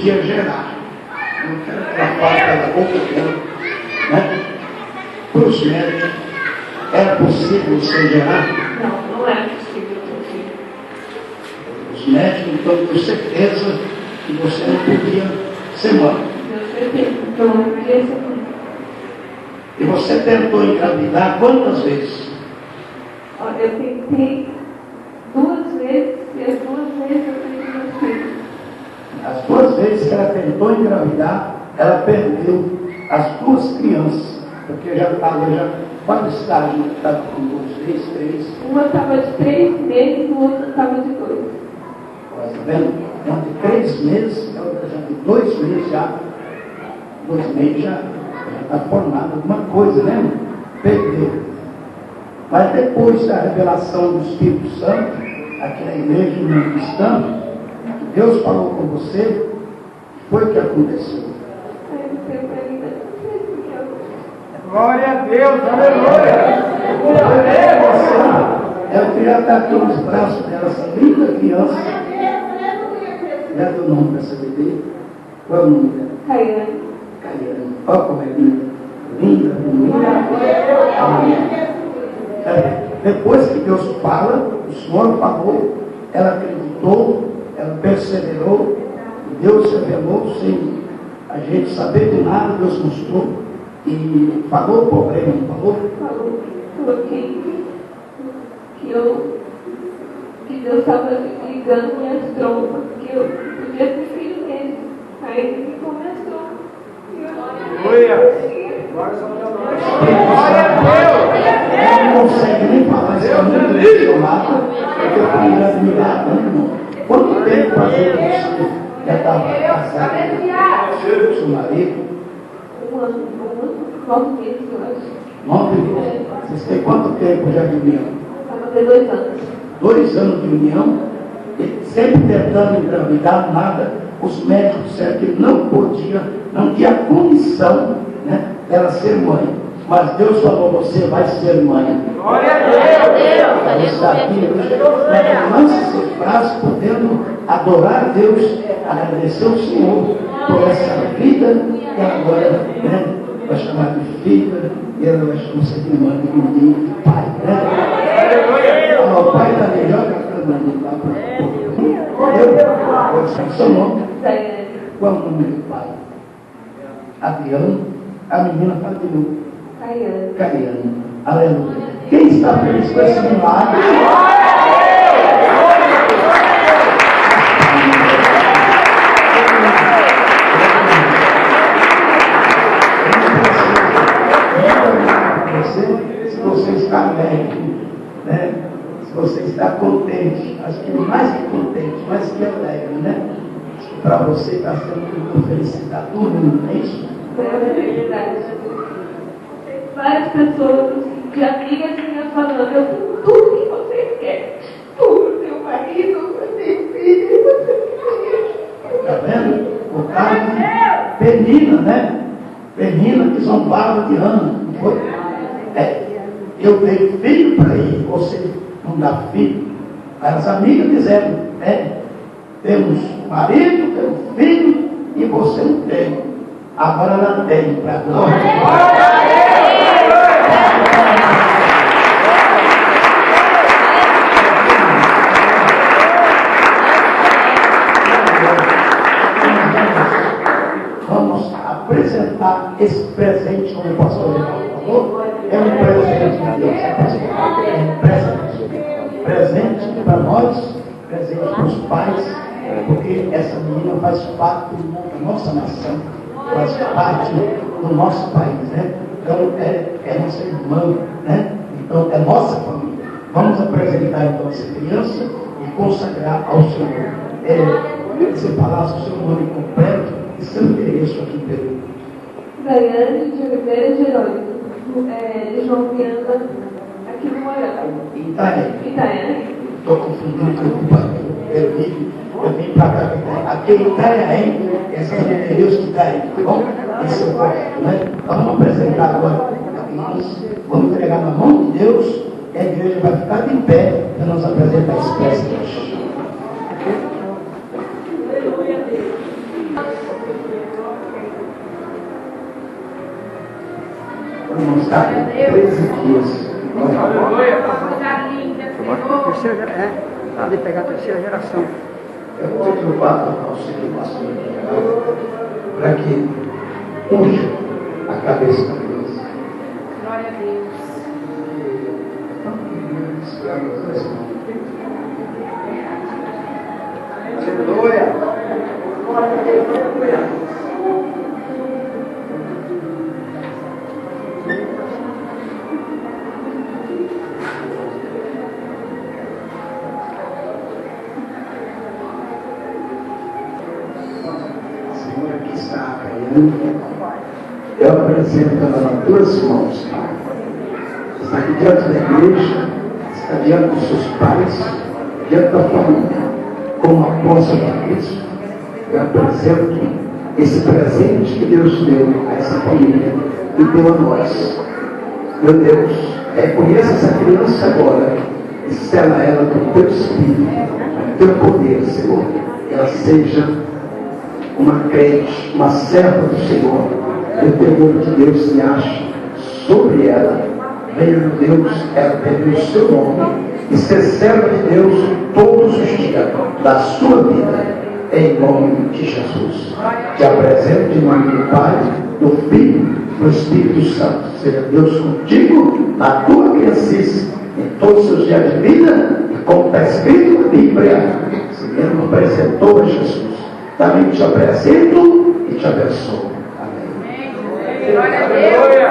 podia gerar. Não quero que ela fale pela boca dela, né? Para os médicos, era possível você gerar? Não era possível. Os médicos, então, com certeza que você não podia ser mãe. Então, não podia ser mãe. E você tentou engravidar quantas vezes? Olha, eu tentei 2 vezes, e as 2 vezes eu perdi meus filhos. As 2 vezes que ela tentou engravidar, ela perdeu as 2 crianças, porque já estava, qual estágio estava com 2, 3? Uma estava de 3 meses, o outro estava de 2. Está vendo? Então, de 3 meses, outra já de 2 meses já. 2 meses já está formada alguma coisa, né? Perdeu. Mas depois da revelação do Espírito Santo, aqui na igreja no cristã, Deus falou com você, foi o que aconteceu. Glória a Deus, aleluia! Eu queria estar aqui nos braços dela, essa linda criança. Leva o nome dessa bebê. Qual é o nome dela? Caiane. Olha como é linda. Linda, bonita. Depois que Deus fala, o Senhor falou, ela acreditou, ela perseverou, e Deus revelou sem a gente saber de nada, Deus mostrou e falou o problema, não falou? Falou que Deus estava ligando minhas trompas, que eu podia ter filho dele. Aí ele me começou. Aleluia! Ela não consegue nem falar, isso é muito emocionado, porque eu fui admirado, não. Quanto tempo fazia você já estava casado com seu marido? 1 ano, 9 meses, eu acho. 9 meses? Vocês têm quanto tempo já de união? Estava ter 2 anos. 2 anos de união, e sempre tentando engravidar, nada. Os médicos disseram que não podia, não tinha condição, né, dela ser mãe. Mas Deus falou, você vai ser mãe. Glória a Deus! Está aqui, lança seus braços, podendo adorar a Deus, agradecer ao Senhor por essa vida, e agora, né, vai chamar de filha, e ela vai chamar de mãe, de menino, de pai, né? O pai está melhor que a cama de lá para o seu nome? Qual é o nome do pai? Adriano. A menina fala de novo. Caiane. Aleluia. Quem está feliz com esse milagre? Se você está alegre, né? Se você está contente, acho que mais que contente, mais que alegre, né? Para você está sendo muito feliz, está todo mundo, não é isso? É verdade. Várias pessoas, de amigas minhas falando, eu tenho tudo que vocês querem. Tudo, seu marido, você filho, você Está vendo? O caso de Penina, né? Penina que zombava de Ana, não foi? Eu dei filho para ele, você não dá filho. As amigas disseram, temos marido, temos filho, e você não tem. Agora ela tem para glória. Vamos apresentar esse presente, como o pastor falou, é um presente de Deus. É um presente. Presente para nós, presente para os pais, porque essa menina faz parte da nossa nação, faz parte do nosso país, né? Então é nossa irmã, né? Então é nossa família. Vamos apresentar então essa criança e consagrar ao Senhor. Você falasse o seu nome completo e seu endereço aqui em Peru. Daiane de Oliveira Jerônimo, de João Miranda, aqui no Moarama. Itanhaém. Estou confundindo com o pai. Eu vim para cá. Aqui em Itanhaém, esse é o endereço que está aí, tá bom? Esse é o correto, né? Então vamos apresentar agora a criança, vamos entregar na mão de Deus, e a igreja vai ficar de pé para nos apresentar esse presente. Vamos estar com 13 dias. Aleluia. Pode pegar a terceira geração. Eu vou trocar o auxílio do pastor geral para que unja a cabeça da criança. Glória a Deus. Aleluia. Senhora que está apoiando, eu apresento ela nas tuas mãos, Pai. Está aqui diante da igreja, está diante dos seus pais, diante da família, como apóstolo de Cristo. Eu apresento esse presente que Deus deu a essa família e deu a nós. Meu Deus, reconheça essa criança agora e sela ela com o teu espírito, com o teu poder, Senhor. Ela seja uma crente, uma serva do Senhor, e o temor de Deus se ache sobre ela. Venha, meu Deus, ela ter o seu nome e ser serva de Deus todos os dias da sua vida, em nome de Jesus. Te apresento em nome do Pai, do Filho, do Espírito Santo. Seja Deus contigo, na tua criancice, em todos os seus dias de vida, e como está escrito na Bíblia, se mesmo apresentou a Jesus. Também te apresento e te abençoo. Amém. Glória a Deus.